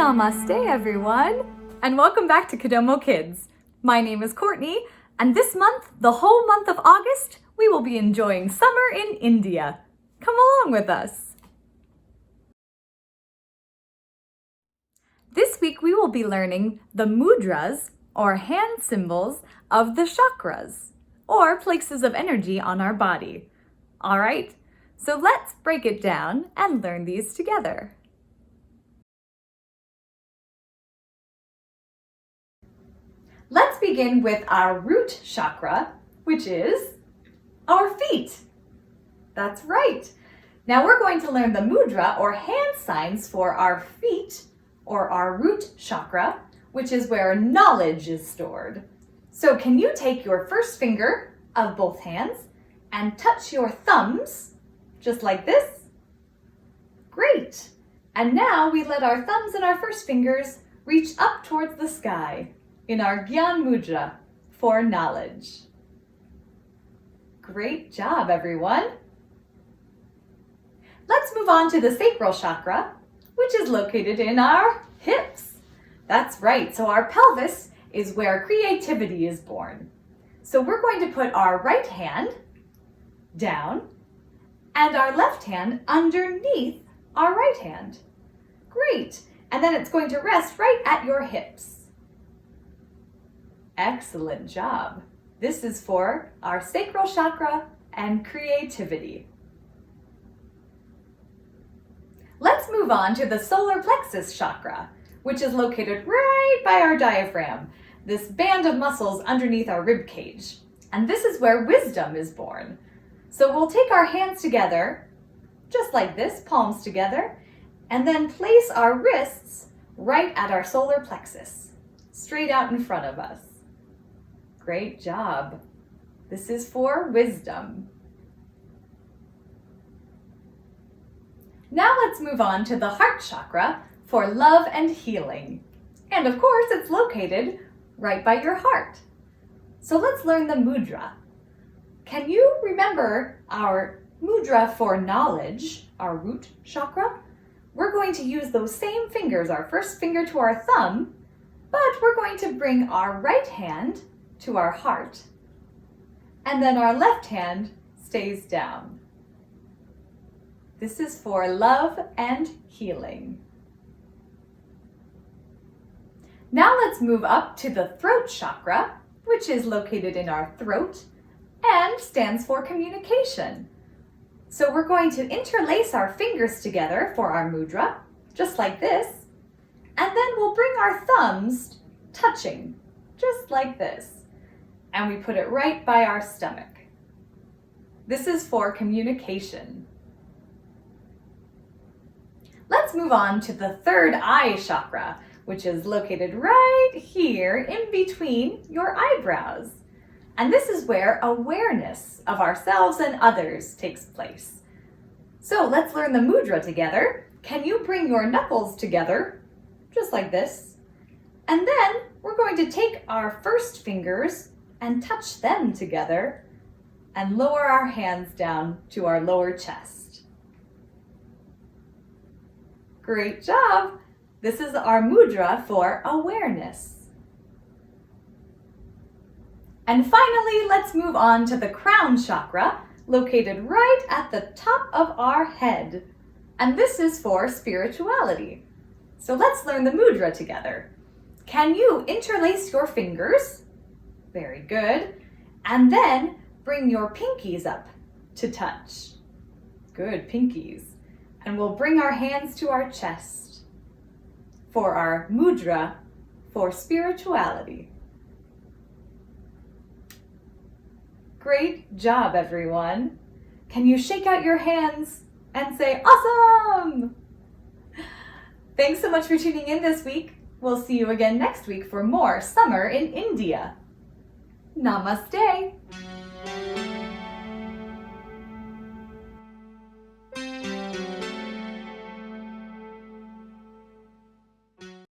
Namaste, everyone, and welcome back to Kodomo Kids. My name is Courtney, and this month, the whole month of August, we will be enjoying summer in India. Come along with us. This week, we will be learning the mudras, or hand symbols, of the chakras, or places of energy on our body. All right, so let's break it down and learn these together. Let's begin with our root chakra, which is our feet. That's right. Now we're going to learn the mudra or hand signs for our feet or our root chakra, which is where knowledge is stored. So can you take your first finger of both hands and touch your thumbs just like this? Great. And now we let our thumbs and our first fingers reach up towards the sky in our Gyan Mudra for knowledge. Great job, everyone. Let's move on to the Sacral Chakra, which is located in our hips. That's right, so our pelvis is where creativity is born. So we're going to put our right hand down and our left hand underneath our right hand. Great, and then it's going to rest right at your hips. Excellent job. This is for our sacral chakra and creativity. Let's move on to the solar plexus chakra, which is located right by our diaphragm, this band of muscles underneath our rib cage. And this is where wisdom is born. So we'll take our hands together, just like this, palms together, and then place our wrists right at our solar plexus, straight out in front of us. Great job. This is for wisdom. Now let's move on to the heart chakra for love and healing. And of course, it's located right by your heart. So let's learn the mudra. Can you remember our mudra for knowledge, our root chakra? We're going to use those same fingers, our first finger to our thumb, but we're going to bring our right hand to our heart, and then our left hand stays down. This is for love and healing. Now let's move up to the throat chakra, which is located in our throat and stands for communication. So we're going to interlace our fingers together for our mudra, just like this, and then we'll bring our thumbs touching, just like this. And we put it right by our stomach. This is for communication. Let's move on to the third eye chakra, which is located right here in between your eyebrows. And this is where awareness of ourselves and others takes place. So let's learn the mudra together. Can you bring your knuckles together, just like this? And then we're going to take our first fingers and touch them together and lower our hands down to our lower chest. Great job! This is our mudra for awareness. And finally, let's move on to the crown chakra, located right at the top of our head. And this is for spirituality. So let's learn the mudra together. Can you interlace your fingers? Very good. And then bring your pinkies up to touch. Good, pinkies. And we'll bring our hands to our chest for our mudra for spirituality. Great job, everyone. Can you shake out your hands and say, awesome? Thanks so much for tuning in this week. We'll see you again next week for more Summer in India. Namaste.